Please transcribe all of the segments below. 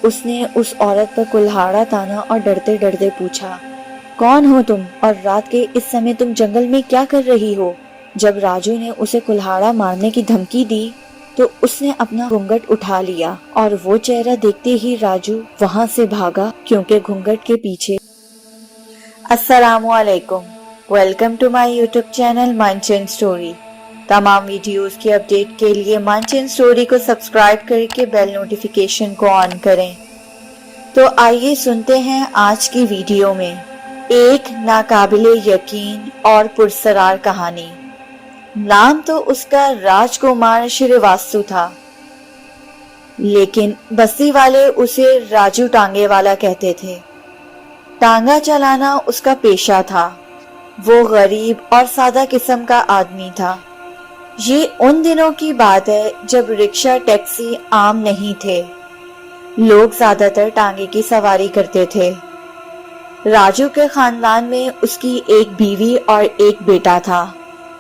उसने उस औरत पर कुल्हाड़ा ताना और डरते डरते पूछा, कौन हो तुम और रात के इस समय तुम जंगल में क्या कर रही हो? जब राजू ने उसे कुल्हाड़ा मारने की धमकी दी तो उसने अपना घूंघट उठा लिया और वो चेहरा देखते ही राजू वहां से भागा, क्योंकि घूंघट के पीछे। अस्सलामुअलैकुम, welcome to my YouTube channel Manchand story. तमाम वीडियोस की अपडेट के लिए मानचंद स्टोरी को सब्सक्राइब करके बेल नोटिफिकेशन को ऑन करें। तो आइए सुनते हैं आज की वीडियो में एक नाकाबिले यकीन और पुरसरार कहानी। नाम तो उसका राजकुमार श्रीवास्तु था, लेकिन बस्ती वाले उसे राजू टांगे वाला कहते थे। टांगा चलाना उसका पेशा था। वो गरीब और सादा किस्म का आदमी था। ये उन दिनों की बात है जब रिक्शा टैक्सी आम नहीं थे। लोग ज्यादातर टांगे की सवारी करते थे। राजू के खानदान में उसकी एक बीवी और एक बेटा था,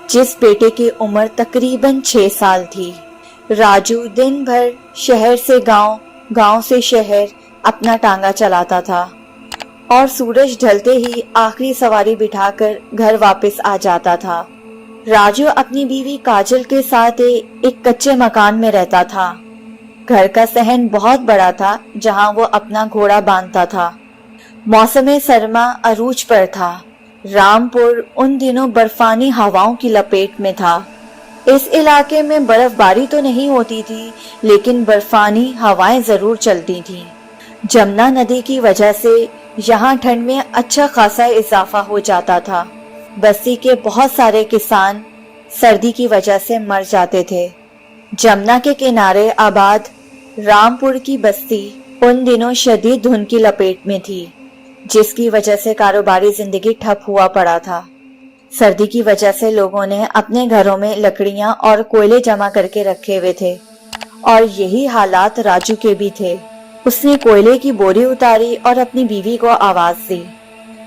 जिस बेटे की उम्र तकरीबन 6 साल थी। राजू दिन भर शहर से गांव, गांव से शहर अपना टांगा चलाता था और सूरज ढलते ही आखिरी सवारी बिठाकर घर वापस आ जाता था। राजू अपनी बीवी काजल के साथ एक कच्चे मकान में रहता था। घर का सहन बहुत बड़ा था, जहां वो अपना घोड़ा बांधता था। मौसम सरमा अरूज पर था। रामपुर उन दिनों बर्फानी हवाओं की लपेट में था। इस इलाके में बर्फबारी तो नहीं होती थी, लेकिन बर्फानी हवाएं जरूर चलती थीं। जमुना नदी की वजह से यहाँ ठंड में अच्छा खासा इजाफा हो जाता था। बस्ती के बहुत सारे किसान सर्दी की वजह से मर जाते थे। जमुना के किनारे आबाद रामपुर की बस्ती उन दिनों शदीद धुंध की लपेट में थी, जिसकी वजह से कारोबारी जिंदगी ठप हुआ पड़ा था। सर्दी की वजह से लोगों ने अपने घरों में लकड़ियां और कोयले जमा करके रखे हुए थे, और यही हालात राजू के भी थे। उसने कोयले की बोरी उतारी और अपनी बीवी को आवाज दी।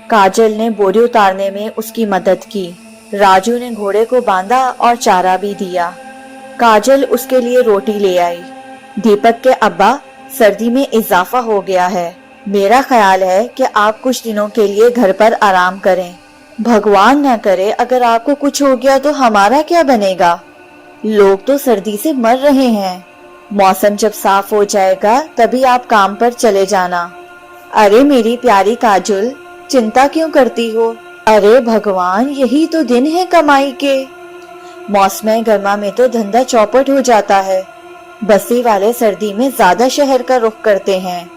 काजल ने बोरी उतारने में उसकी मदद की। राजू ने घोड़े को बांधा और चारा भी दिया। काजल उसके लिए रोटी ले आई। दीपक के अब्बा, सर्दी में इजाफा हो गया है। मेरा ख्याल है कि आप कुछ दिनों के लिए घर पर आराम करें। भगवान न करे अगर आपको कुछ हो गया तो हमारा क्या बनेगा? लोग तो सर्दी से मर रहे हैं। मौसम जब साफ हो जाएगा तभी आप काम पर चले जाना। अरे मेरी प्यारी काजल, चिंता क्यों करती हो? अरे भगवान, यही तो दिन है कमाई के। मौसम गर्मा में तो धंधा चौपट हो जाता है। बस्ती वाले सर्दी में ज्यादा शहर का रुख करते हैं।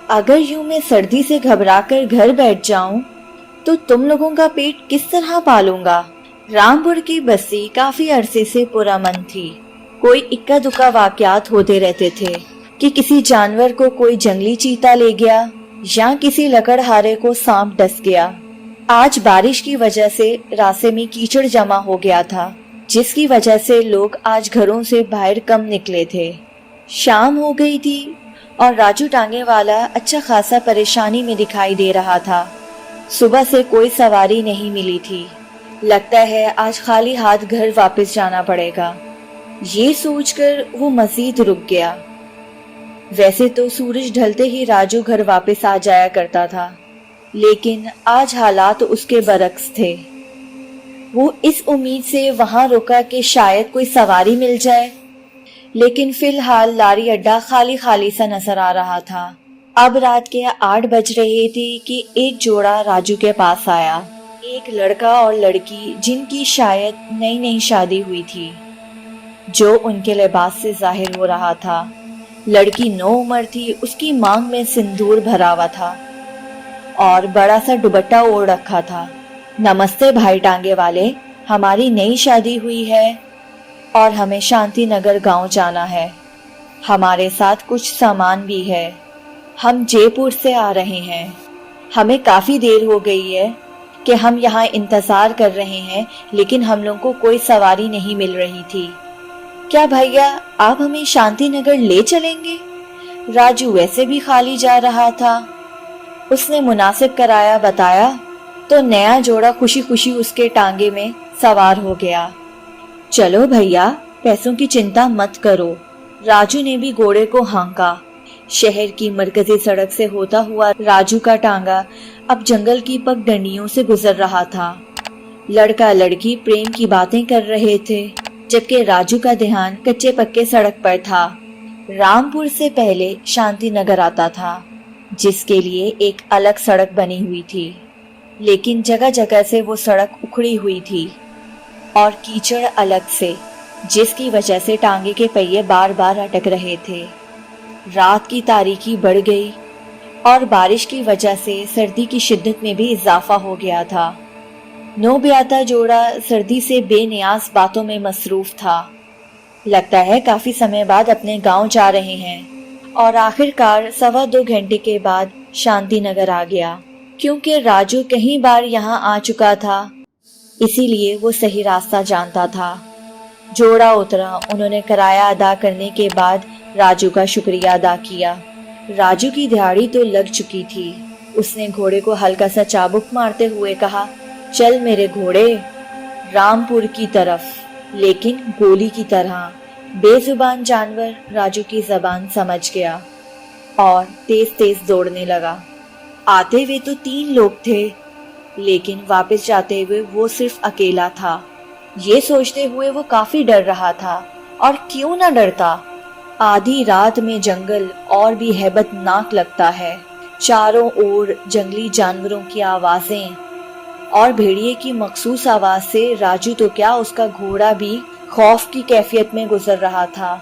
अगर यूं मैं सर्दी से घबराकर घर बैठ जाऊं तो तुम लोगों का पेट किस तरह पालूंगा? रामपुर की बस्ती काफी अरसे से पुरअमन थी। कोई इक्का दुक्का वाकयात होते रहते थे कि किसी जानवर को कोई जंगली चीता ले गया या किसी लकड़हारे को सांप डस गया। आज बारिश की वजह से रास्ते में कीचड़ जमा हो गया था, जिसकी वजह से लोग आज घरों से बाहर कम निकले थे। शाम हो गई थी और राजू टांगे वाला अच्छा खासा परेशानी में दिखाई दे रहा था। सुबह से कोई सवारी नहीं मिली थी। लगता है आज खाली हाथ घर वापस जाना पड़ेगा। ये सोचकर वो मजीद रुक गया। वैसे तो सूरज ढलते ही राजू घर वापस आ जाया करता था, लेकिन आज हालात उसके बरक्स थे। वो इस उम्मीद से वहां रुका कि शायद कोई सवारी मिल जाए, लेकिन फिलहाल लारी अड्डा खाली खाली सा नजर आ रहा था। अब रात के 8 बज रहे थे कि एक जोड़ा राजू के पास आया। एक लड़का और लड़की जिनकी शायद नई नई शादी हुई थी, जो उनके लिबास से जाहिर हो रहा था। लड़की 9 उम्र थी। उसकी मांग में सिंदूर भरा हुआ था और बड़ा सा दुपट्टा ओढ़ रखा था। नमस्ते भाई टांगे वाले, हमारी नई शादी हुई है और हमें शांति नगर गांव जाना है। हमारे साथ कुछ सामान भी है। हम जयपुर से आ रहे हैं। हमें काफी देर हो गई है कि हम यहाँ इंतजार कर रहे हैं, लेकिन हम लोगों को कोई सवारी नहीं मिल रही थी। क्या भैया आप हमें शांति नगर ले चलेंगे? राजू वैसे भी खाली जा रहा था। उसने मुनासिब कराया बताया तो नया जोड़ा खुशी खुशी उसके टांगे में सवार हो गया। चलो भैया, पैसों की चिंता मत करो। राजू ने भी घोड़े को हाँका। शहर की मरकजी सड़क से होता हुआ राजू का टांगा अब जंगल की पगडंडियों से गुजर रहा था। लड़का लड़की प्रेम की बातें कर रहे थे, जबकि राजू का ध्यान कच्चे पक्के सड़क पर था। रामपुर से पहले शांति नगर आता था, जिसके लिए एक अलग सड़क बनी हुई थी, लेकिन जगह जगह से वो सड़क उखड़ी हुई थी और कीचड़ अलग से, जिसकी वजह से टांगे के पहिए बार बार अटक रहे थे। रात की तारीकी बढ़ गई और बारिश की वजह से सर्दी की शिद्दत में भी इजाफा हो गया था। नौब्याता जोड़ा सर्दी से बेनियाज बातों में मसरूफ था। लगता है काफी समय बाद अपने गांव जा रहे हैं। और आखिरकार 1.25 घंटे के बाद शांति नगर आ गया। क्योंकि राजू कई बार यहाँ आ चुका था, इसीलिए वो सही रास्ता जानता था। जोड़ा उतरा। उन्होंने किराया अदा करने के बाद राजू का शुक्रिया अदा किया। राजू की दिहाड़ी तो लग चुकी थी। उसने घोड़े को हल्का सा चाबुक मारते हुए कहा, चल मेरे घोड़े, रामपुर की तरफ, लेकिन गोली की तरह। बेजुबान जानवर राजू की जबान समझ गया और तेज तेज दौड़ने लगा। आते हुए तो 3 लोग थे, लेकिन वापस जाते हुए वो सिर्फ अकेला था। ये सोचते हुए वो काफी डर रहा था, और क्यों ना डरता। आधी रात में जंगल और भी हैबतनाक लगता है। चारों ओर जंगली जानवरों की आवाजें और भेड़िए की मखसूस आवाज से राजू तो क्या, उसका घोड़ा भी खौफ की कैफियत में गुजर रहा था।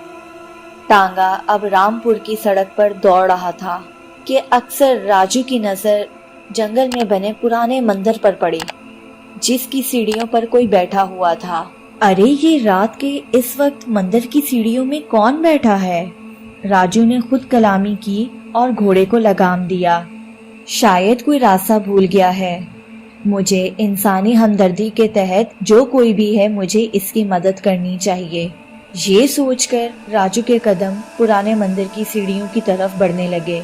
टांगा अब रामपुर की सड़क पर दौड़ रहा था कि अक्सर राजू की नजर जंगल में बने पुराने मंदिर पर पड़ी, जिसकी सीढ़ियों पर कोई बैठा हुआ था। अरे ये रात के इस वक्त मंदिर की सीढ़ियों में कौन बैठा है? राजू ने खुद कलामी की और घोड़े को लगाम दिया। शायद कोई रास्ता भूल गया है। मुझे इंसानी हमदर्दी के तहत जो कोई भी है, मुझे इसकी मदद करनी चाहिए। ये सोचकर राजू के कदम पुराने मंदिर की सीढ़ियों की तरफ बढ़ने लगे।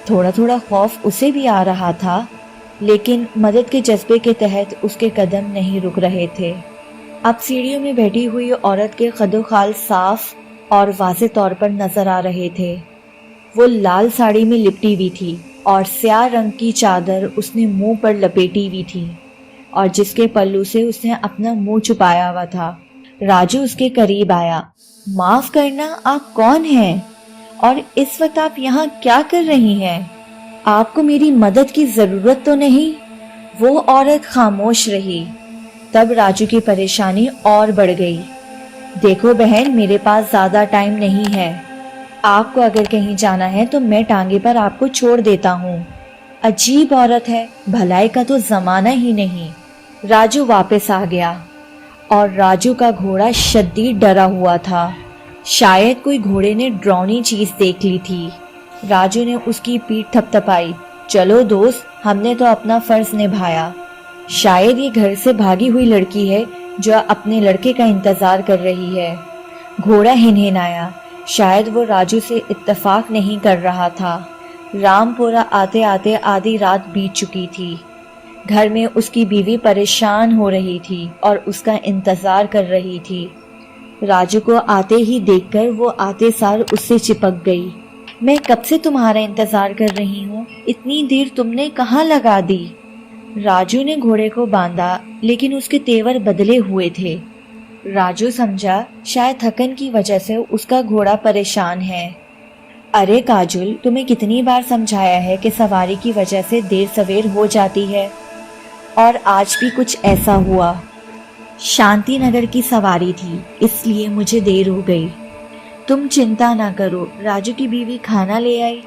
थोड़ा थोड़ा खौफ उसे भी आ रहा था, लेकिन मदद के जज्बे के तहत उसके कदम नहीं रुक रहे थे। अब सीढ़ियों में बैठी हुई औरत के कदोखाल साफ और वाज़ेह तौर पर नजर आ रहे थे। वो लाल साड़ी में लिपटी हुई थी और स्याह रंग की चादर उसने मुंह पर लपेटी हुई थी, और जिसके पल्लू से उसने अपना मुंह छुपाया हुआ था। राजू उसके करीब आया। माफ करना, आप कौन हैं? और इस वक्त आप यहाँ क्या कर रही हैं? आपको मेरी मदद की जरूरत तो नहीं? वो औरत खामोश रही। तब राजू की परेशानी और बढ़ गई। देखो बहन, मेरे पास ज्यादा टाइम नहीं है। आपको अगर कहीं जाना है तो मैं टांगे पर आपको छोड़ देता हूँ। अजीब औरत है, भलाई का तो जमाना ही नहीं। राजू वापस आ गया और राजू का घोड़ा शदीद डरा हुआ था। शायद कोई घोड़े ने डरावनी चीज देख ली थी। राजू ने उसकी पीठ थपथपाई। चलो दोस्त, हमने तो अपना फर्ज निभाया। शायद ये घर से भागी हुई लड़की है जो अपने लड़के का इंतजार कर रही है। घोड़ा हिनहिनाया। शायद वो राजू से इत्तेफाक नहीं कर रहा था। रामपुरा आते आते आधी रात बीत चुकी थी। घर में उसकी बीवी परेशान हो रही थी और उसका इंतजार कर रही थी। राजू को आते ही देखकर वो आते सार उससे चिपक गई। मैं कब से तुम्हारा इंतजार कर रही हूँ, इतनी देर तुमने कहाँ लगा दी? राजू ने घोड़े को बांधा, लेकिन उसके तेवर बदले हुए थे। राजू समझा शायद थकन की वजह से उसका घोड़ा परेशान है। अरे काजुल, तुम्हें कितनी बार समझाया है कि सवारी की वजह से देर सवेर हो जाती है, और आज भी कुछ ऐसा हुआ। शांति नगर की सवारी थी, इसलिए मुझे देर हो गई। तुम चिंता ना करो। राजू की बीवी खाना ले आई।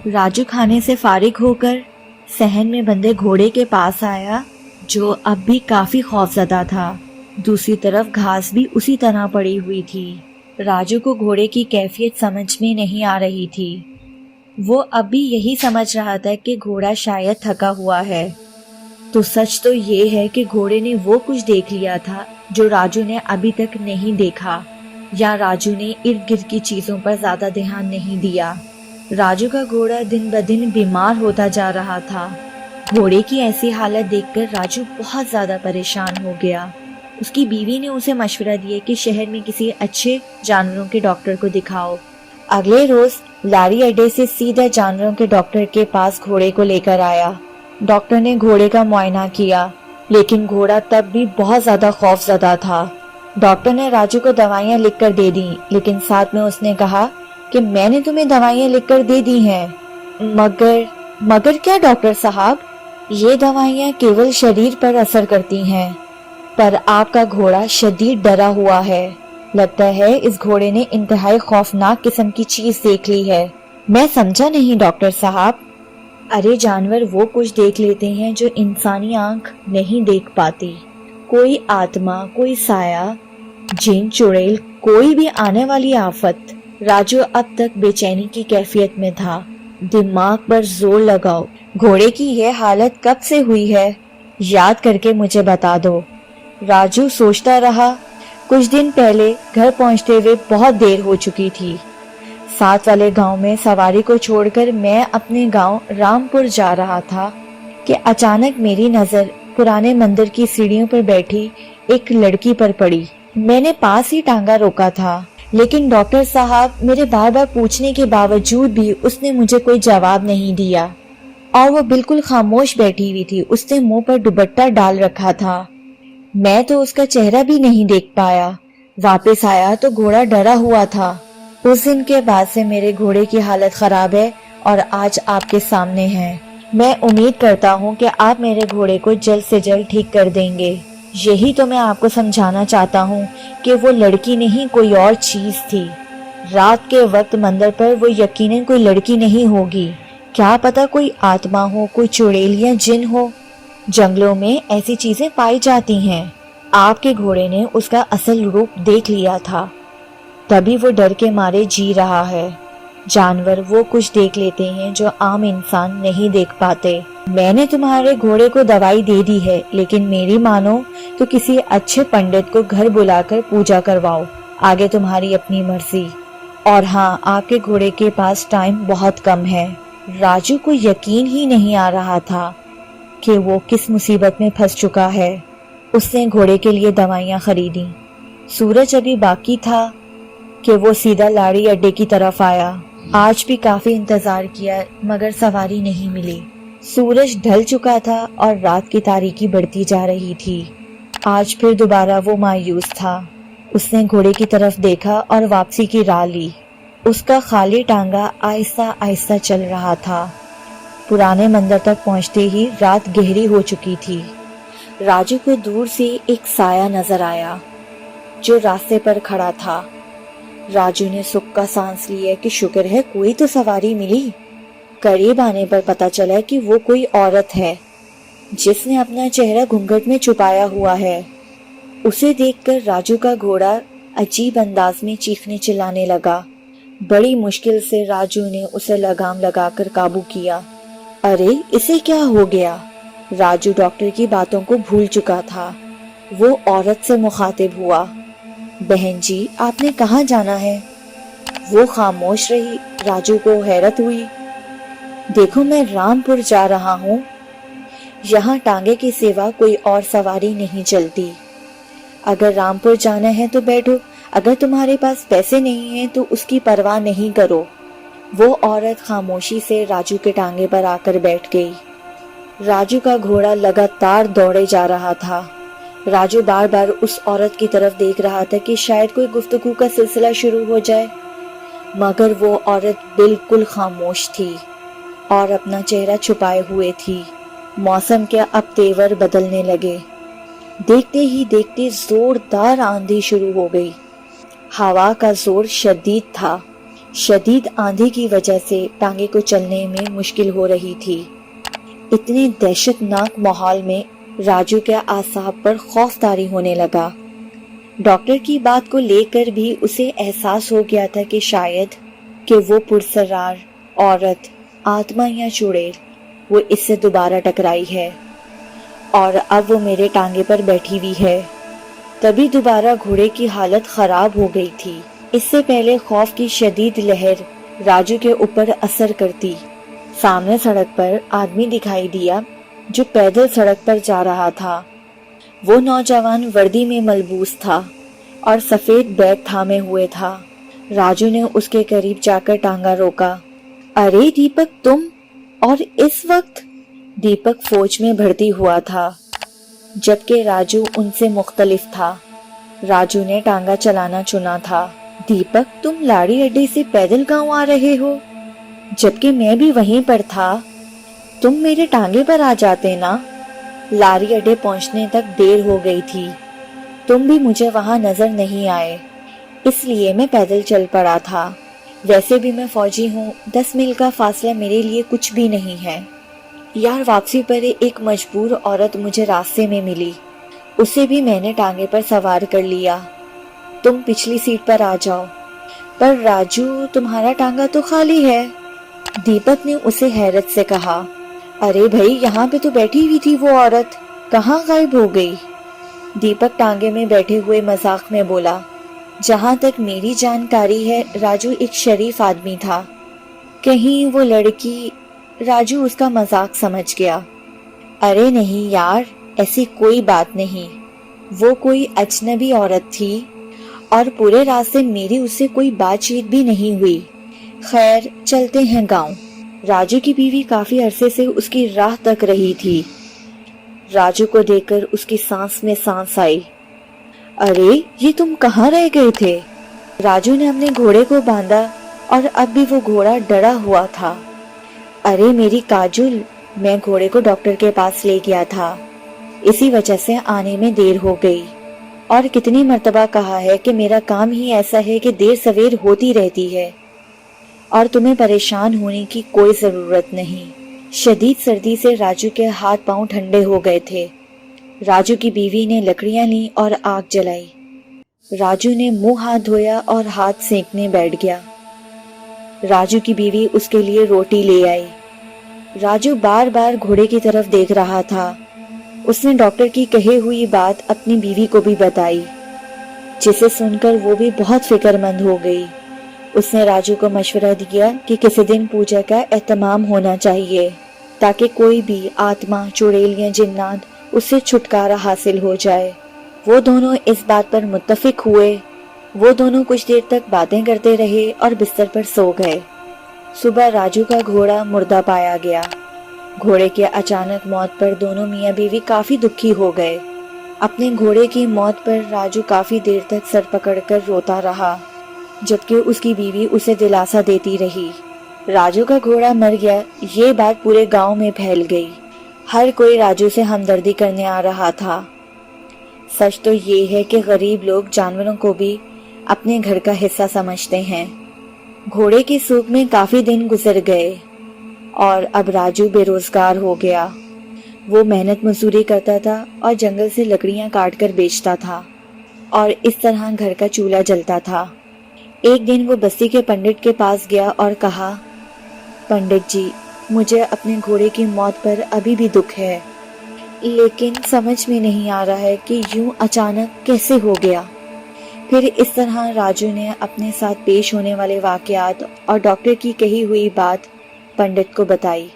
राजू खाने से फारिग होकर सहन में बंधे घोड़े के पास आया, जो अब भी काफी खौफजदा था। दूसरी तरफ घास भी उसी तरह पड़ी हुई थी। राजू को घोड़े की कैफियत समझ में नहीं आ रही थी। वो अब भी यही समझ रहा था कि घोड़ा शायद थका हुआ है। तो सच तो ये है कि घोड़े ने वो कुछ देख लिया था जो राजू ने अभी तक नहीं देखा, या राजू ने इर्द गिर्द की चीजों पर ज्यादा ध्यान नहीं दिया। राजू का घोड़ा दिन ब दिन बीमार होता जा रहा था। घोड़े की ऐसी हालत देखकर राजू बहुत ज्यादा परेशान हो गया। उसकी बीवी ने उसे मशवरा दिया कि शहर में किसी अच्छे जानवरों के डॉक्टर को दिखाओ। अगले रोज लारी अड्डे से सीधा जानवरों के डॉक्टर के पास घोड़े को लेकर आया। डॉक्टर ने घोड़े का मुआयना किया, लेकिन घोड़ा तब भी बहुत ज्यादा खौफजदा था। डॉक्टर ने राजू को दवाइयां लिखकर दे दी, लेकिन साथ में उसने कहा कि मैंने तुम्हें दवाइयां लिखकर दे दी हैं। मगर क्या डॉक्टर साहब? ये दवाइयां केवल शरीर पर असर करती हैं, पर आपका घोड़ा शदीद डरा हुआ है। लगता है इस घोड़े ने इंतहाई खौफनाक किस्म की चीज देख ली है। मैं समझा नहीं डॉक्टर साहब। अरे जानवर वो कुछ देख लेते हैं जो इंसानी आंख नहीं देख पाती। कोई आत्मा, कोई साया, जिन, चुड़ैल, कोई भी आने वाली आफत। राजू अब तक बेचैनी की कैफियत में था। दिमाग पर जोर लगाओ। घोड़े की यह हालत कब से हुई है? याद करके मुझे बता दो। राजू सोचता रहा। कुछ दिन पहले घर पहुंचते हुए बहुत देर हो चुकी थी। साथ वाले गांव में सवारी को छोड़कर मैं अपने गांव रामपुर जा रहा था कि अचानक मेरी नजर पुराने मंदिर की सीढ़ियों पर बैठी एक लड़की पर पड़ी। मैंने पास ही टांगा रोका था, लेकिन डॉक्टर साहब मेरे बार बार पूछने के बावजूद भी उसने मुझे कोई जवाब नहीं दिया और वो बिल्कुल खामोश बैठी हुई थी। उसने मुंह पर दुपट्टा डाल रखा था। मैं तो उसका चेहरा भी नहीं देख पाया। वापस आया तो घोड़ा डरा हुआ था। उस दिन के बाद से मेरे घोड़े की हालत खराब है और आज आपके सामने है। मैं उम्मीद करता हूँ कि आप मेरे घोड़े को जल्द से जल्द ठीक कर देंगे। यही तो मैं आपको समझाना चाहता हूँ कि वो लड़की नहीं, कोई और चीज थी। रात के वक्त मंदिर पर वो यकीनन कोई लड़की नहीं होगी। क्या पता कोई आत्मा हो, कोई चुड़ैल या जिन हो। जंगलों में ऐसी चीजें पाई जाती हैं। आपके घोड़े ने उसका असल रूप देख लिया था, तभी वो डर के मारे जी रहा है। जानवर वो कुछ देख लेते हैं जो आम इंसान नहीं देख पाते। मैंने तुम्हारे घोड़े को दवाई दे दी है, लेकिन मेरी मानो तो किसी अच्छे पंडित को घर बुलाकर पूजा करवाओ। आगे तुम्हारी अपनी मर्जी। और हाँ, आपके घोड़े के पास टाइम बहुत कम है। राजू को यकीन ही नहीं आ रहा था कि वो किस मुसीबत में फंस चुका है। उसने घोड़े के लिए दवाइयां खरीदी। सूरज अभी बाकी था कि वो सीधा लाड़ी अड्डे की तरफ आया। आज भी काफी इंतजार किया, मगर सवारी नहीं मिली। सूरज ढल चुका था और रात की तारीकी बढ़ती जा रही थी। आज फिर दोबारा वो मायूस था। उसने घोड़े की तरफ देखा और वापसी की राह ली। उसका खाली टांगा आहिस्ता आहिस्ता चल रहा था। पुराने मंदिर तक पहुंचते ही रात गहरी हो चुकी थी। राजू को दूर से एक साया नजर आया जो रास्ते पर खड़ा था। राजू ने सुख का सांस लिया कि शुक्र है कोई तो सवारी मिली। करीब आने पर पता चला कि वो कोई औरत है जिसने अपना चेहरा घूंघट में छुपाया हुआ है। उसे देखकर राजू का घोड़ा अजीब अंदाज में चीखने चिल्लाने लगा। बड़ी मुश्किल से राजू ने उसे लगाम लगाकर काबू किया। अरे इसे क्या हो गया? राजू डॉक्टर की बातों को भूल चुका था। वो औरत से मुखातिब हुआ। बहन जी, आपने कहाँ जाना है? वो खामोश रही। राजू को हैरत हुई। देखो, मैं रामपुर जा रहा हूँ। यहाँ टांगे के सिवा कोई और सवारी नहीं चलती। अगर रामपुर जाना है तो बैठो, अगर तुम्हारे पास पैसे नहीं हैं तो उसकी परवाह नहीं करो। वो औरत खामोशी से राजू के टांगे पर आकर बैठ गई। राजू का घोड़ा लगातार दौड़े जा रहा था। राजू बार बार उस औरत की तरफ देख रहा था कि शायद कोई गुफ्तगू का सिलसिला शुरू हो जाए, मगर वो औरत बिल्कुल खामोश थी और अपना चेहरा छुपाए हुए थी। मौसम के अब तेवर बदलने लगे। देखते ही देखते जोरदार आंधी शुरू हो गई। हवा का जोर शदीद था। शदीद आंधी की वजह से टांगे को चलने में मुश्किल हो रही थी। इतने दहशतनाक माहौल में राजू के आसाब पर खौफतारी होने लगा। डॉक्टर की बात को लेकर भी उसे एहसास हो गया था कि शायद कि वो पुरसरार औरत, आत्मा या चुड़ैल वो इससे दोबारा टकराई है और अब वो मेरे टांगे पर बैठी हुई है। तभी दोबारा घोड़े की हालत खराब हो गई थी। इससे पहले खौफ की शदीद लहर राजू के ऊपर असर करती। सामने सड़क पर आदमी दिखाई दिया जो पैदल सड़क पर जा रहा था। वो नौजवान वर्दी में मलबूस था और सफेद बैग थामे हुए था। राजू ने उसके करीब जाकर टांगा रोका। अरे दीपक, तुम? और इस वक्त? दीपक फौज में भर्ती हुआ था, जबकि राजू उनसे मुख्तलिफ था। राजू ने टांगा चलाना चुना था। दीपक, तुम लाड़ी अड्डे से पैदल गांव आ रहे हो, जबकि मैं भी वहीं पर था। तुम मेरे टांगे पर आ जाते ना। लाड़ी अड्डे पहुंचने तक देर हो गई थी। तुम भी मुझे वहां नजर नहीं आए, इसलिए मैं पैदल चल पड़ा था। वैसे भी मैं फौजी हूँ, 10 मील का फासला मेरे लिए कुछ भी नहीं है। यार, वापसी पर एक मजबूर औरत मुझे रास्ते में मिली, उसे भी मैंने टांगे पर सवार कर लिया। तुम पिछली सीट पर आ जाओ। पर राजू, तुम्हारा टांगा तो खाली है। दीपक ने उसे हैरत से कहा। अरे भाई, यहाँ पे तो बैठी हुई थी वो औरत, कहाँ गायब हो गई? दीपक टांगे में बैठे हुए मजाक में बोला। जहाँ तक मेरी जानकारी है, राजू एक शरीफ आदमी था। कहीं वो लड़की? राजू उसका मजाक समझ गया। अरे नहीं यार, ऐसी कोई बात नहीं। वो कोई अजनबी औरत थी और पूरे रास्ते मेरी उससे कोई बातचीत भी नहीं हुई। खैर, चलते हैं गांव। राजू की बीवी काफी अरसे से उसकी राह तक रही थी। राजू को देखकर उसकी सांस में सांस आई। अरे, ये तुम कहाँ रह गए थे? राजू ने अपने घोड़े को बांधा और अब भी वो घोड़ा डरा हुआ था। अरे मेरी काजुल, मैं घोड़े को डॉक्टर के पास ले गया था, इसी वजह से आने में देर हो गई। और कितनी मर्तबा कहा है कि मेरा काम ही ऐसा है कि देर सवेर होती रहती है, और तुम्हें परेशान होने की कोई जरूरत नहीं। शदीद सर्दी से राजू के हाथ पांव ठंडे हो गए थे। राजू की बीवी ने लकड़ियां ली और आग जलाई। राजू ने मुंह हाथ धोया और हाथ सेंकने बैठ गया। राजू की बीवी उसके लिए रोटी ले आई। राजू बार बार घोड़े की तरफ देख रहा था। उसने डॉक्टर की कही हुई बात अपनी बीवी को भी बताई, जिसे सुनकर वो भी बहुत फिक्रमंद हो गई। उसने राजू को मशवरा दिया कि किसी दिन पूजा का एहतमाम होना चाहिए, ताकि कोई भी आत्मा, चुड़ैल या जिन्नात उससे छुटकारा हासिल हो जाए। वो दोनों इस बात पर मुत्तफिक हुए। वो दोनों कुछ देर तक बातें करते रहे और बिस्तर पर सो गए। सुबह राजू का घोड़ा मुर्दा पाया गया। घोड़े की अचानक मौत पर दोनों मियाँ बीवी काफी दुखी हो गए। अपने घोड़े की मौत पर राजू काफी देर तक सर पकड़कर रोता रहा, जबकि उसकी बीवी उसे दिलासा देती रही। राजू का घोड़ा मर गया, ये बात पूरे गांव में फैल गई। हर कोई राजू से हमदर्दी करने आ रहा था। सच तो ये है कि गरीब लोग जानवरों को भी अपने घर का हिस्सा समझते हैं। घोड़े की सूख में काफी दिन गुजर गए और अब राजू बेरोजगार हो गया। वो मेहनत मजदूरी करता था और जंगल से लकड़ियां काटकर बेचता था, और इस तरह घर का चूल्हा जलता था। एक दिन वो बस्ती के पंडित के पास गया और कहा, पंडित जी, मुझे अपने घोड़े की मौत पर अभी भी दुख है, लेकिन समझ में नहीं आ रहा है कि यूं अचानक कैसे हो गया। फिर इस तरह राजू ने अपने साथ पेश होने वाले वाकयात और डॉक्टर की कही हुई बात पंडित को बताई।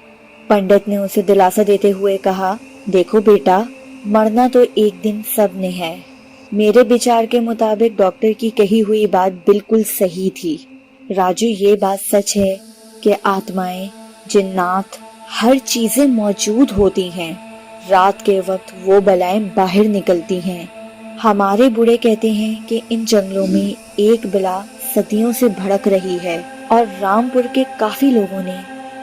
पंडित ने उसे दिलासा देते हुए कहा, देखो बेटा, मरना तो एक दिन सब ने है। मेरे विचार के मुताबिक डॉक्टर की कही हुई बात बिल्कुल सही थी। राजू, ये बात सच है कि आत्माएं, जिन्नात, हर चीजें मौजूद होती हैं। रात के वक्त वो बलाएं बाहर निकलती हैं। हमारे बूढ़े कहते हैं कि इन जंगलों में एक बला सदियों से भड़क रही है, और रामपुर के काफी लोगों ने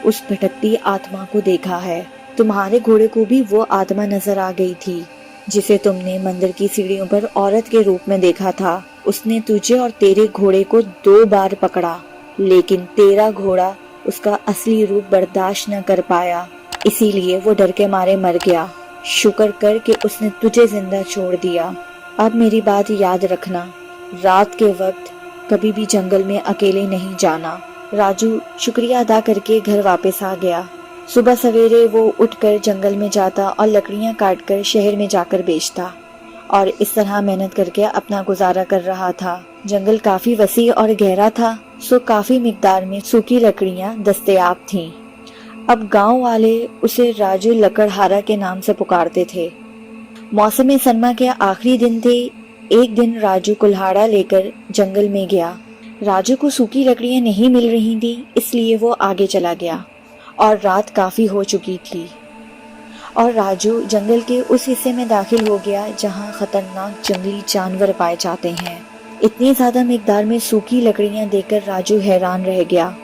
उस भटकती आत्मा को देखा है। तुम्हारे घोड़े को भी वो आत्मा नजर आ गई थी, जिसे तुमने मंदिर की सीढ़ियों पर औरत के रूप में देखा था। उसने तुझे और तेरे घोड़े को 2 बार पकड़ा, लेकिन तेरा घोड़ा उसका असली रूप बर्दाश्त न कर पाया, इसीलिए वो डर के मारे मर गया। शुक्र कर कि उसने तुझे जिंदा छोड़ दिया। अब मेरी बात याद रखना, रात के वक्त कभी भी जंगल में अकेले नहीं जाना। राजू शुक्रिया अदा करके घर वापस आ गया। सुबह सवेरे वो उठकर जंगल में जाता और लकड़ियां काटकर शहर में जाकर बेचता, और इस तरह मेहनत करके अपना गुजारा कर रहा था। जंगल काफी वसी और गहरा था, सो काफी मिकदार में सूखी लकड़ियां दस्तयाब थीं। अब गांव वाले उसे राजू लकड़हारा के नाम से पुकारते थे। मौसम सरमा के आखिरी दिन थे। एक दिन राजू कुल्हाड़ा लेकर जंगल में गया। راجو کو सूखी लकड़ियां नहीं मिल रही थी, इसलिए वो आगे चला गया और रात काफी हो चुकी थी और राजू जंगल के उस हिस्से में दाखिल हो गया जहां खतरनाक जंगली जानवर पाए जाते हैं। इतनी ज्यादा मिकदार में सूखी लकड़ियां देखकर राजू हैरान रह गया।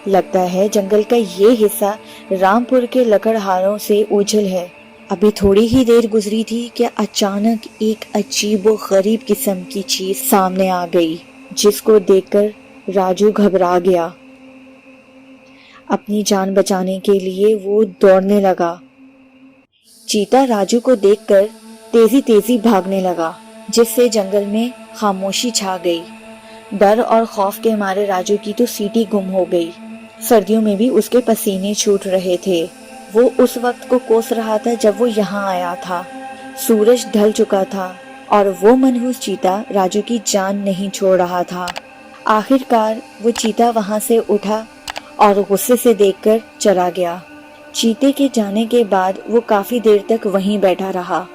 लगता है जंगल का ये हिस्सा रामपुर के लकड़हारों से ओझल है। अभी थोड़ी ही देर गुजरी थी कि अचानक एक अजीब व गरीब किस्म की चीज सामने आ गई, जिसको देखकर राजू घबरा गया। अपनी जान बचाने के लिए वो दौड़ने लगा। चीता राजू को देखकर तेजी तेजी भागने लगा, जिससे जंगल में खामोशी छा गई। डर और खौफ के मारे राजू की तो सीटी गुम हो गई। सर्दियों में भी उसके पसीने छूट रहे थे। वो उस वक्त को कोस रहा था जब वो यहाँ आया था। सूरज ढल चुका था और वो मनहूस चीता राजू की जान नहीं छोड़ रहा था। आखिरकार वो चीता वहां से उठा और गुस्से से देखकर चला गया। चीते के जाने के बाद वो काफी देर तक वहीं बैठा रहा।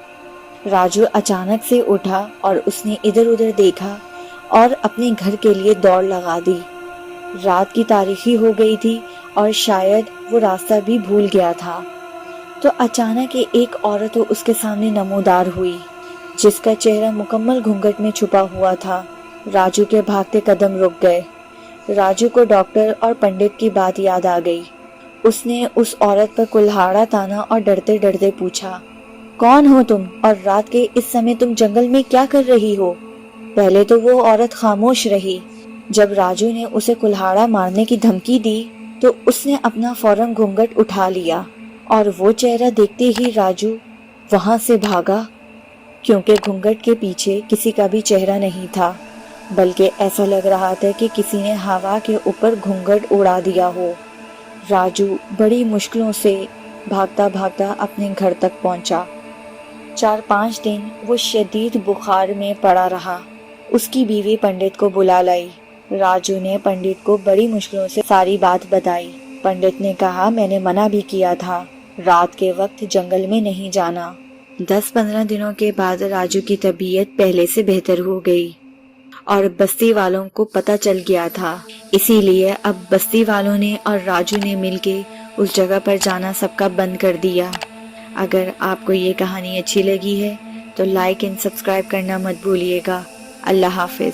राजू अचानक से उठा और उसने इधर उधर देखा और अपने घर के लिए दौड़ लगा दी। रात की तारीखी हो गई थी और शायद वो रास्ता भी भूल गया था। तो अचानक एक औरत उसके सामने नमूदार हुई, जिसका चेहरा मुकम्मल घूंघट में छुपा हुआ था। राजू के भागते कदम रुक गए। राजू को डॉक्टर और पंडित की बात याद आ गई। उसने उस औरत पर कुल्हाड़ा ताना और डरते डरते पूछा, कौन हो तुम और रात के इस समय तुम जंगल में क्या कर रही हो? पहले तो वो औरत खामोश रही। जब राजू ने उसे कुल्हाड़ा मारने की धमकी दी तो उसने अपना फौरन घूंघट उठा लिया और वो चेहरा देखते ही राजू वहां से भागा, क्योंकि घूंघट के पीछे किसी का भी चेहरा नहीं था, बल्कि ऐसा लग रहा था कि किसी ने हवा के ऊपर घूंघट उड़ा दिया हो। राजू बड़ी मुश्किलों से भागता भागता अपने घर तक पहुंचा। 4-5 दिन वो शदीद बुखार में पड़ा रहा। उसकी बीवी पंडित को बुला लाई। राजू ने पंडित को बड़ी मुश्किलों से सारी बात बताई। पंडित ने कहा, मैंने मना भी किया था, रात के वक्त जंगल में नहीं जाना। 10-15 दिनों के बाद राजू की तबीयत पहले से बेहतर हो गई और बस्ती वालों को पता चल गया था। इसीलिए अब बस्ती वालों ने और राजू ने मिलके उस जगह पर जाना सबका बंद कर दिया। अगर आपको ये कहानी अच्छी लगी है तो लाइक एंड सब्सक्राइब करना मत भूलिएगा। अल्लाह हाफिज।